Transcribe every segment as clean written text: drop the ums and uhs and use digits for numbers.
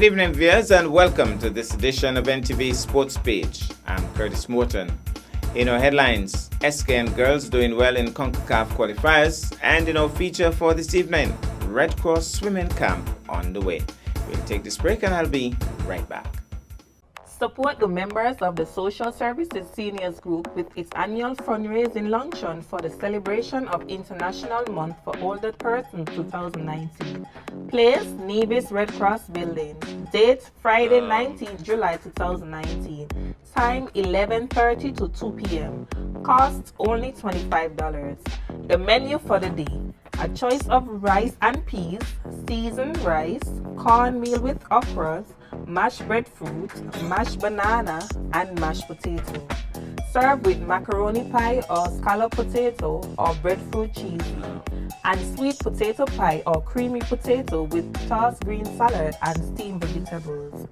evening, viewers, and welcome to this edition of NTV Sports Page. I'm Curtis Morton. In our headlines, SKN girls doing well in CONCACAF qualifiers, and in our feature for this evening, Red Cross swimming camp on the way. We'll take this break and I'll be right back. Support the members of the Social Services Seniors Group with its annual fundraising luncheon for the celebration of International Month for Older Persons 2019. Place, Nevis Red Cross Building. Date, Friday 19th July 2019. Time, 11:30 to 2 p.m. Cost, only $25. The menu for the day: a choice of rice and peas, seasoned rice, cornmeal with okras, mashed breadfruit, mashed banana, and mashed potato. Serve with macaroni pie or scallop potato or breadfruit cheesy, and sweet potato pie or creamy potato with tossed green salad and steamed vegetables.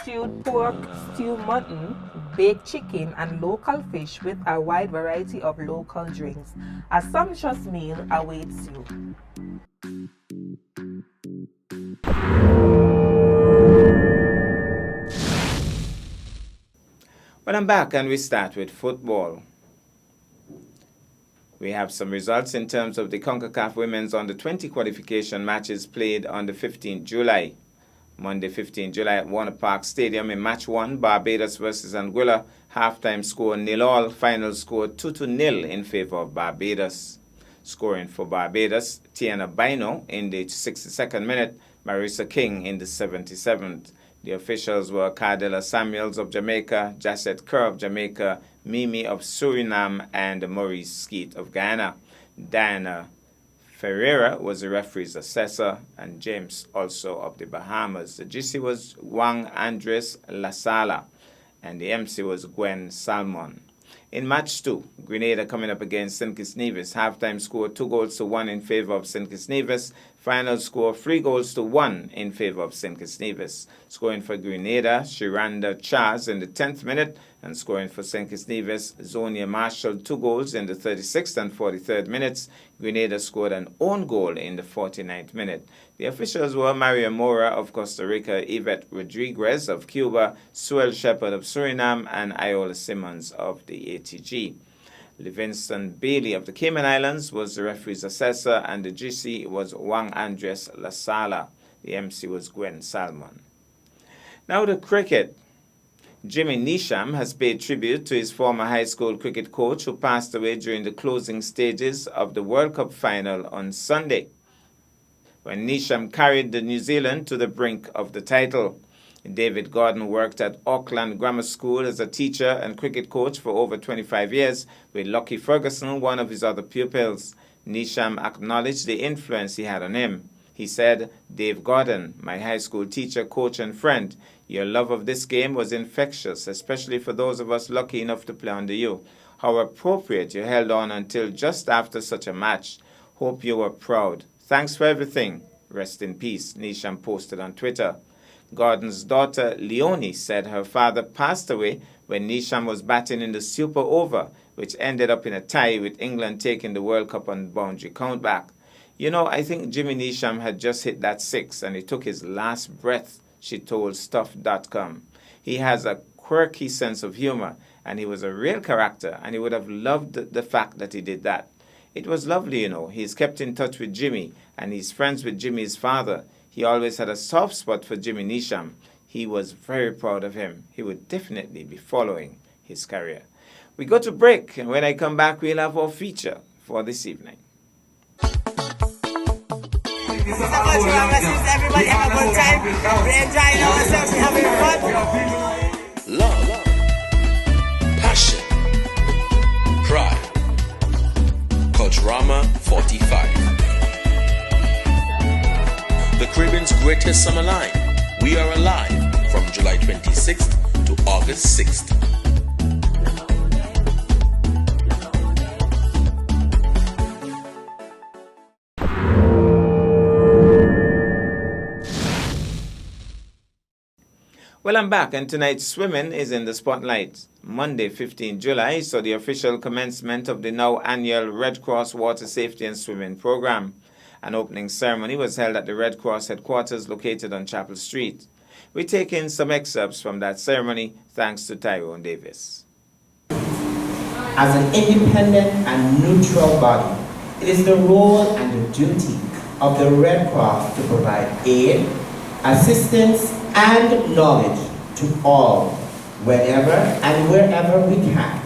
Stewed pork, stewed mutton, baked chicken, and local fish with a wide variety of local drinks. A sumptuous meal awaits you. Well, I'm back and we start with football. We have some results in terms of the CONCACAF Women's Under-20 qualification matches played on the 15th July. Monday, 15th July at Warner Park Stadium in match 1, Barbados versus Anguilla. Halftime score 0-all, final score 2-0 in favor of Barbados. Scoring for Barbados, Tiana Bino in the 62nd minute, Marissa King in the 77th. The officials were Cardella Samuels of Jamaica, Jacet Kerr of Jamaica, Mimi of Suriname, and Maurice Skeet of Guyana. Diana Ferreira was the referee's assessor, and James also of the Bahamas. The GC was Juan Andres Lasala, and the MC was Gwen Salmon. In match 2, Grenada coming up against St. Kitts Nevis. Halftime score 2-1 in favor of St. Kitts Nevis. Final score 3-1 in favor of St. Kitts Nevis. Scoring for Grenada, Shiranda Chaz in the 10th minute, and scoring for St. Kitts Nevis, Zonia Marshall 2 goals in the 36th and 43rd minutes. Grenada scored an own goal in the 49th minute. The officials were Maria Mora of Costa Rica, Yvette Rodriguez of Cuba, Suel Shepherd of Suriname, and Iola Simmons of the ATG. Livingston Bailey of the Cayman Islands was the referee's assessor, and the GC was Juan Andres Lasala. The MC was Gwen Salmon. Now the cricket. Jimmy Neesham has paid tribute to his former high school cricket coach who passed away during the closing stages of the World Cup final on Sunday, when Neesham carried the New Zealand to the brink of the title. David Gordon worked at Auckland Grammar School as a teacher and cricket coach for over 25 years, with Lockie Ferguson, one of his other pupils. Neesham acknowledged the influence he had on him. He said, "Dave Gordon, my high school teacher, coach, and friend, your love of this game was infectious, especially for those of us lucky enough to play under you. How appropriate you held on until just after such a match. Hope you were proud. Thanks for everything. Rest in peace," Neesham posted on Twitter. Gordon's daughter, Leonie, said her father passed away when Neesham was batting in the Super Over, which ended up in a tie with England taking the World Cup on boundary countback. "You know, I think Jimmy Neesham had just hit that 6 and he took his last breath," she told Stuff.com. "He has a quirky sense of humor, and he was a real character, and he would have loved the fact that he did that. It was lovely, you know. He's kept in touch with Jimmy, and he's friends with Jimmy's father. He always had a soft spot for Jimmy Neesham. He was very proud of him. He would definitely be following his career." We go to break, and when I come back, we'll have our feature for this evening. Everybody have a good time. We're enjoying ourselves. We're having fun. Love, passion, pride. Culturama 45. The Caribbean's greatest summer line. We are alive from July 26th to August 6th. Well, I'm back, and tonight's swimming is in the spotlight. Monday, 15 July, saw the official commencement of the now annual Red Cross Water Safety and Swimming Program. An opening ceremony was held at the Red Cross headquarters located on Chapel Street. We take in some excerpts from that ceremony thanks to Tyrone Davis. As an independent and neutral body, it is the role and the duty of the Red Cross to provide aid, assistance, and knowledge to all, whenever and wherever we can.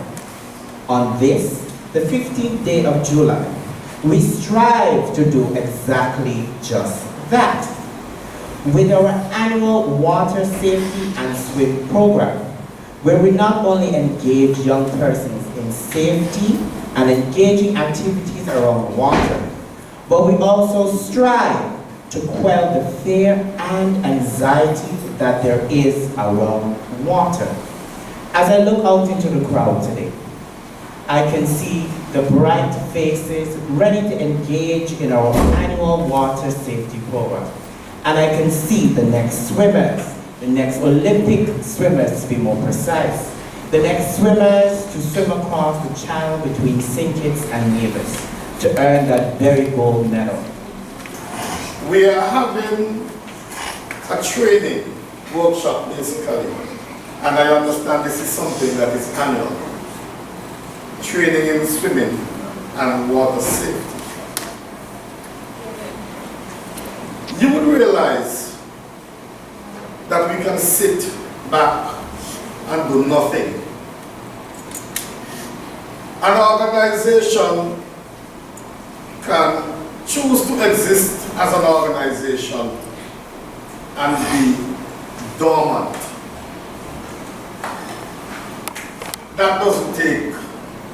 On this, the 15th day of July, we strive to do exactly just that. With our annual water safety and swim program, where we not only engage young persons in safety and engaging activities around water, but we also strive to quell the fear and anxiety that there is around water. As I look out into the crowd today, I can see the bright faces ready to engage in our annual water safety program. And I can see the next swimmers, the next Olympic swimmers to be more precise, the next swimmers to swim across the channel between St. Kitts and Nevis to earn that very gold medal. We are having a training workshop basically, and I understand this is something that is annual. Training in swimming and water safety. You would realize that we can sit back and do nothing. An organization can choose to exist as an organization and be dormant. That doesn't take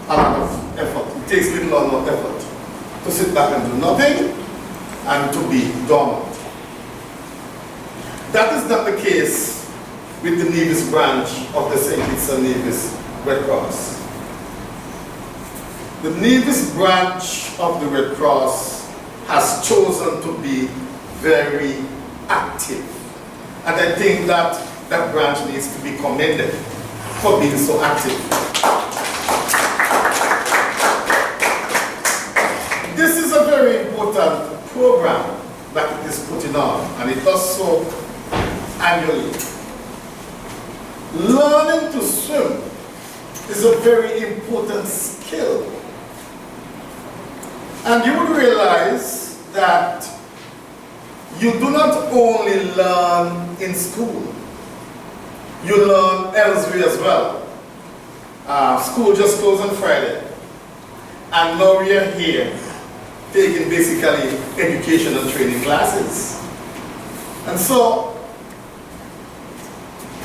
a lot of effort. It takes little or no effort to sit back and do nothing and to be dormant. That is not the case with the Nevis branch of the St. Kitts and Nevis Red Cross. The Nevis branch of the Red Cross has chosen to be very active. And I think that that branch needs to be commended for being so active. This is a very important program that it is putting on, and it does so annually. Learning to swim is a very important skill. And you would realize that you do not only learn in school, you learn elsewhere as well. School just closed on Friday, and now we are here taking basically education and training classes. And so,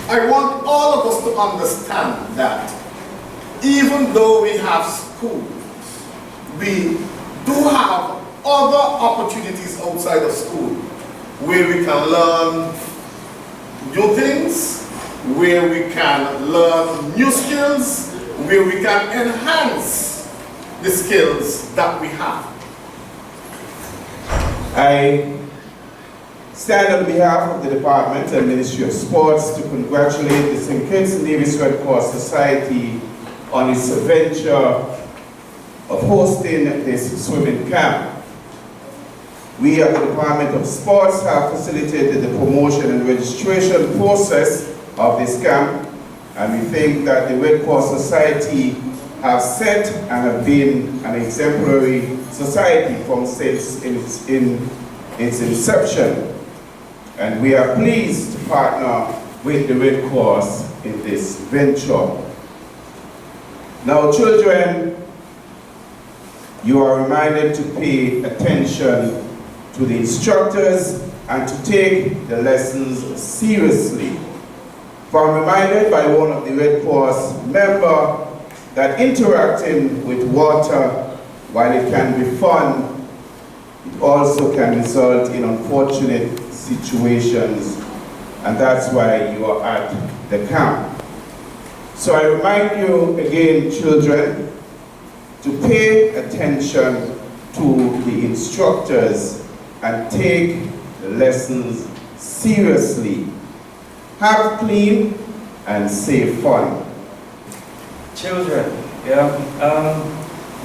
I want all of us to understand that even though we have schools, we do have other opportunities outside of school where we can learn new things, where we can learn new skills, where we can enhance the skills that we have. I stand on behalf of the Department and Ministry of Sports to congratulate the St. Kitts and Nevis Red Cross Society on its venture of hosting this swimming camp. We at the Department of Sports have facilitated the promotion and registration process of this camp, and we think that the Red Cross Society have set and have been an exemplary society from since its inception. And we are pleased to partner with the Red Cross in this venture. Now, children, you are reminded to pay attention to the instructors and to take the lessons seriously. For I'm reminded by one of the Red Cross members that interacting with water, while it can be fun, it also can result in unfortunate situations, and that's why you are at the camp. So I remind you again, children, to pay attention to the instructors and take the lessons seriously. Have clean and safe fun. Children,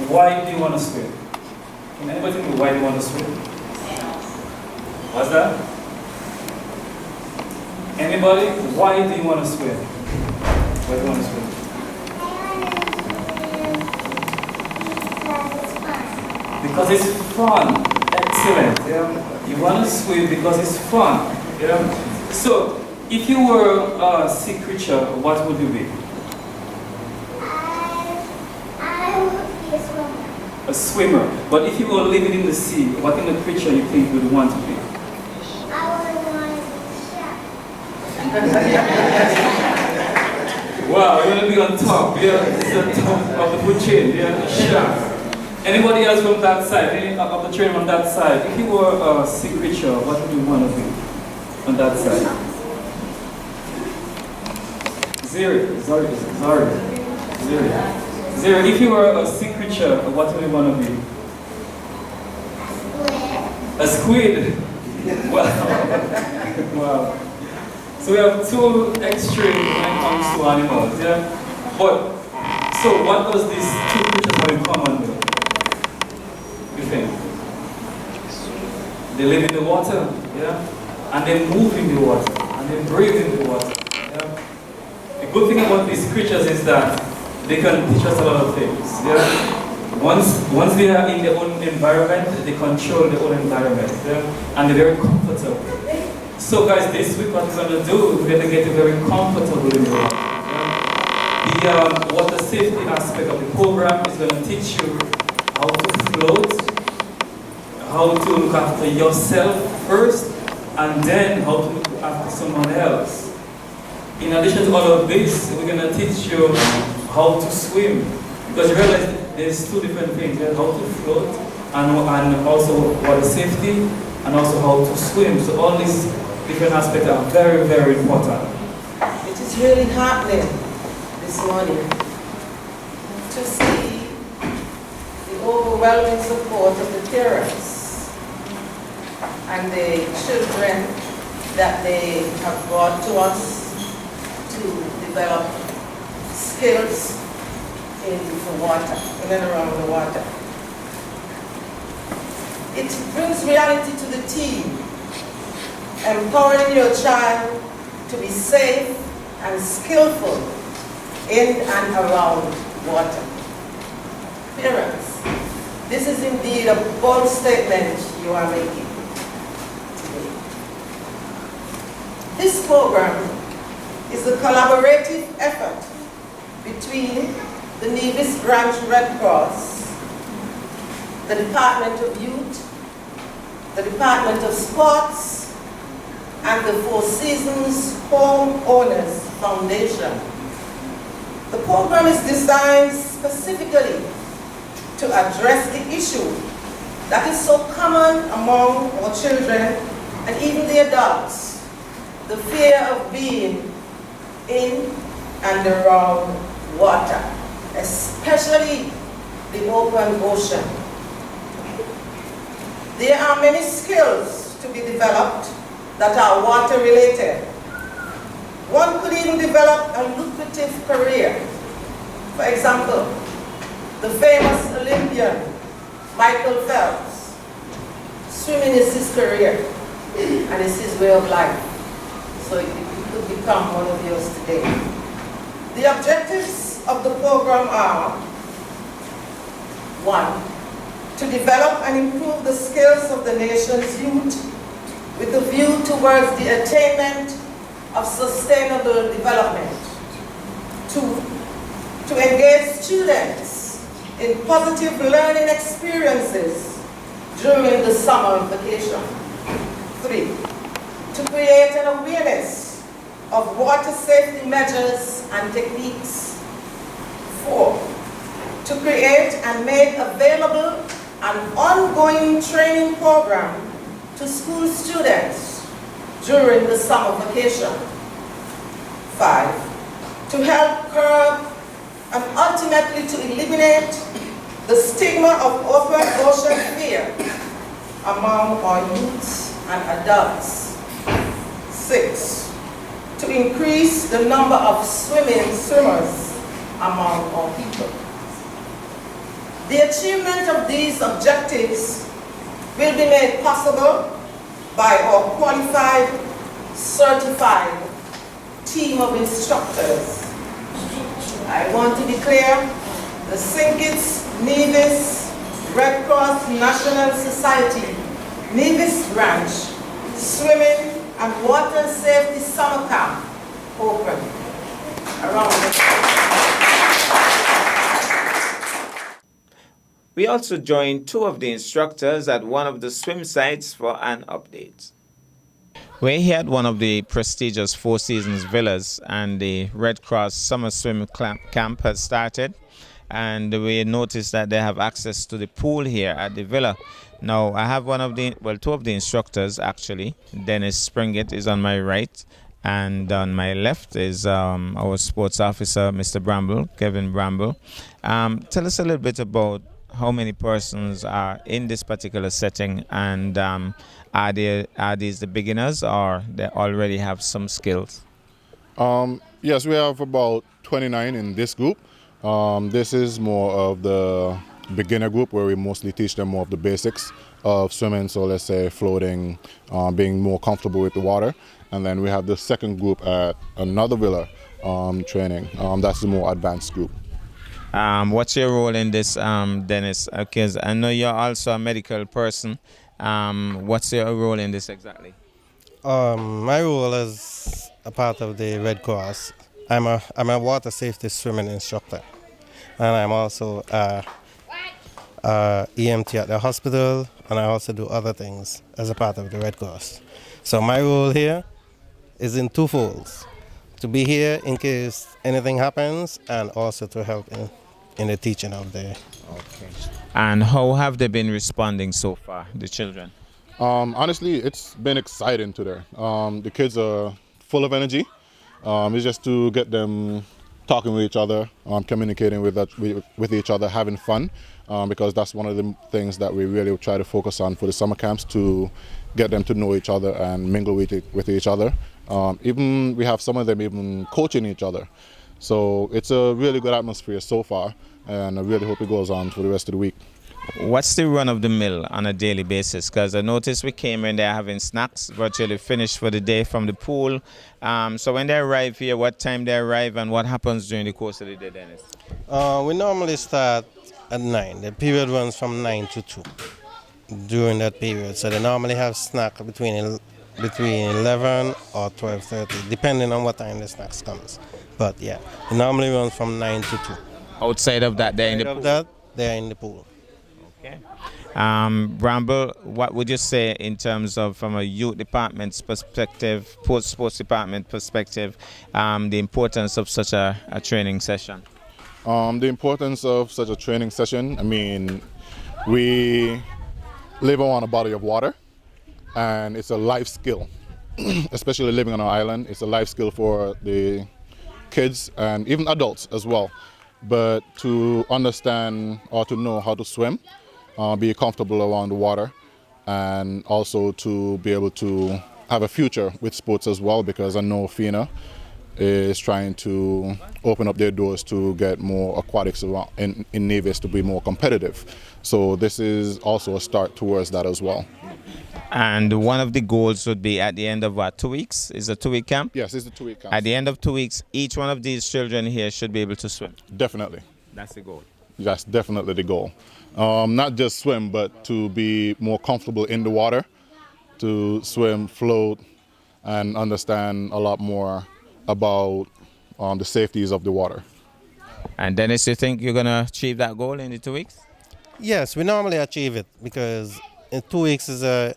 why do you want to swim? Can anybody tell me why do you want to swim? What's that? Anybody? Why do you want to swim? Why do you want to swim? Because it's fun. Excellent. Yeah. You want to swim because it's fun. Yeah. So, if you were a sea creature, what would you be? I would be a swimmer. A swimmer. But if you were living in the sea, what kind of creature you think you would want to be? I would want to be a shark. Wow, you're going to be on top. Yeah, it's on top of the food chain. Yeah, shark. Anybody else from that side? Any of the train on that side? If you were a sea creature, what would you want to be on that side? Zero. If you were a sea creature, what would you want to be? A squid. Wow. Wow. So we have two extremes when it comes to animals, yeah? But, so what does these two creatures have in common though? You think? They live in the water, yeah? And they move in the water, and they breathe in the water, yeah? The good thing about these creatures is that they can teach us a lot of things, yeah? Once they are in their own environment, they control their own environment, yeah? And they're very comfortable. So guys, this week what we're going to do, we're going to get very comfortable in the water. Yeah? The water safety aspect of the program is going to teach you how to float, how to look after yourself first, and then how to look after someone else. In addition to all of this, we're going to teach you how to swim. Because you realize there's two different things, how to float and also water safety and also how to swim. So all these different aspects are very, very important. It is really heartening this morning to see the overwhelming support of the parents and the children that they have brought to us to develop skills in the water, in and around the water. It brings reality to the team, empowering your child to be safe and skillful in and around water. Parents, this is indeed a bold statement you are making today. This program is a collaborative effort between the Nevis Branch Red Cross, the Department of Youth, the Department of Sports, and the Four Seasons Homeowners Foundation. The program is designed specifically to address the issue that is so common among our children and even the adults, the fear of being in and around water, especially the open ocean. There are many skills to be developed that are water related. One could even develop a lucrative career. For example, the famous Olympian Michael Phelps, swimming is his career and it's his way of life. So it could become one of yours today. The objectives of the program are: 1, to develop and improve the skills of the nation's youth with a view towards the attainment of sustainable development. 2, to engage students in positive learning experiences during the summer vacation. 3, to create an awareness of water safety measures and techniques. 4, to create and make available an ongoing training program to school students during the summer vacation. 5, to help curb and ultimately to eliminate the stigma of open ocean fear among our youths and adults. 6, to increase the number of swimmers among our people. The achievement of these objectives will be made possible by our qualified certified team of instructors. I want to declare the St. Kitts Nevis Red Cross National Society Nevis Branch Swimming and Water Safety Summer Camp open around the We also joined two of the instructors at one of the swim sites for an update. We're here at one of the prestigious Four Seasons villas, and the Red Cross Summer Swim Camp has started. And we noticed that they have access to the pool here at the villa. Now, I have two of the instructors actually. Dennis Springett is on my right, and on my left is our sports officer, Mr. Bramble, Kevin Bramble. Tell us a little bit about how many persons are in this particular setting, and are these the beginners, or they already have some skills? Yes, we have about 29 in this group. This is more of the beginner group where we mostly teach them more of the basics of swimming, so let's say floating, being more comfortable with the water. And then we have the second group at another villa training. That's the more advanced group. What's your role in this, Dennis? Because I know you're also a medical person. What's your role in this exactly? My role is a part of the Red Cross. I'm a water safety swimming instructor, and I'm also a EMT at the hospital, and I also do other things as a part of the Red Cross. So my role here is in two folds: to be here in case anything happens, and also to help in the teaching of the. Okay. And how have they been responding so far, the children? Honestly, it's been exciting today. The kids are full of energy. It's just to get them talking with each other, communicating with each other, having fun, because that's one of the things that we really try to focus on for the summer camps, to get them to know each other and mingle with each other. Even we have some of them even coaching each other. So it's a really good atmosphere so far, and I really hope it goes on for the rest of the week. What's the run of the mill on a daily basis? Because I noticed we came in there having snacks, virtually finished for the day from the pool. So when they arrive here, what time they arrive, and what happens during the course of the day, Dennis? We normally start at 9. The period runs from 9 to 2 during that period. So they normally have snack between 11 or 12:30, depending on what time the snacks comes. But yeah, it normally runs from 9 to 2. Outside of that, they're in the pool? They're in the pool. Okay. Bramble, what would you say in terms of, from a youth department's perspective, sports department perspective, the importance of such a training session? The importance of such a training session, I mean, we live on a body of water, and it's a life skill. Especially living on an island, it's a life skill for the kids and even adults as well. But to understand or to know how to swim, be comfortable around the water, and also to be able to have a future with sports as well, because I know FINA is trying to open up their doors to get more aquatics around in Nevis to be more competitive. So this is also a start towards that as well. And one of the goals would be at the end of what, 2 weeks? Is a 2-week camp? Yes, it's a 2-week camp. At the end of 2 weeks, each one of these children here should be able to swim? Definitely. That's the goal? That's definitely the goal. Not just swim, but to be more comfortable in the water, to swim, float, and understand a lot more about the safeties of the water. And Dennis, you think you're going to achieve that goal in the 2 weeks? Yes, we normally achieve it, because in 2 weeks is a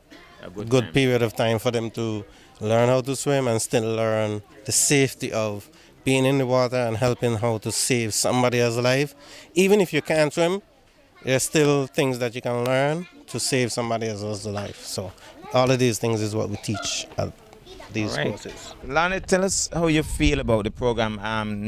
good period of time for them to learn how to swim and still learn the safety of being in the water and helping how to save somebody else's life. Even if you can't swim, there's still things that you can learn to save somebody else's life. So all of these things is what we teach at these courses. Lana, tell us how you feel about the program,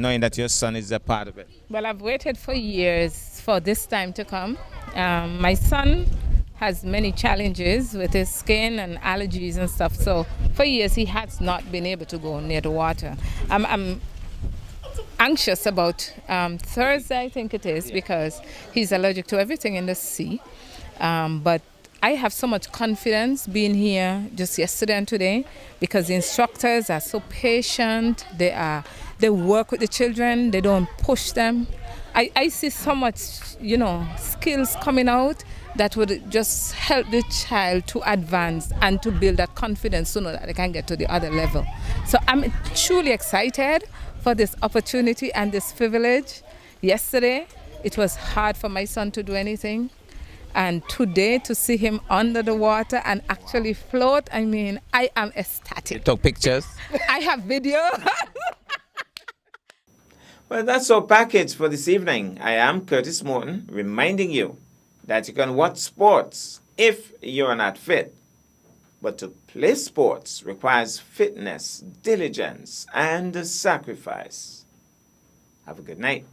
knowing that your son is a part of it. Well, I've waited for years for this time to come. My son has many challenges with his skin and allergies and stuff. So for years he has not been able to go near the water. I'm anxious about Thursday, I think it is, because he's allergic to everything in the sea. But I have so much confidence being here just yesterday and today because the instructors are so patient. They work with the children. They don't push them. I see so much, skills coming out that would just help the child to advance and to build that confidence so that they can get to the other level. So I'm truly excited for this opportunity and this privilege. Yesterday, it was hard for my son to do anything. And today, to see him under the water and actually float, I am ecstatic. You took pictures? I have video. Well, that's our package for this evening. I am Curtis Morton, reminding you that you can watch sports if you're not fit. But to play sports requires fitness, diligence, and sacrifice. Have a good night.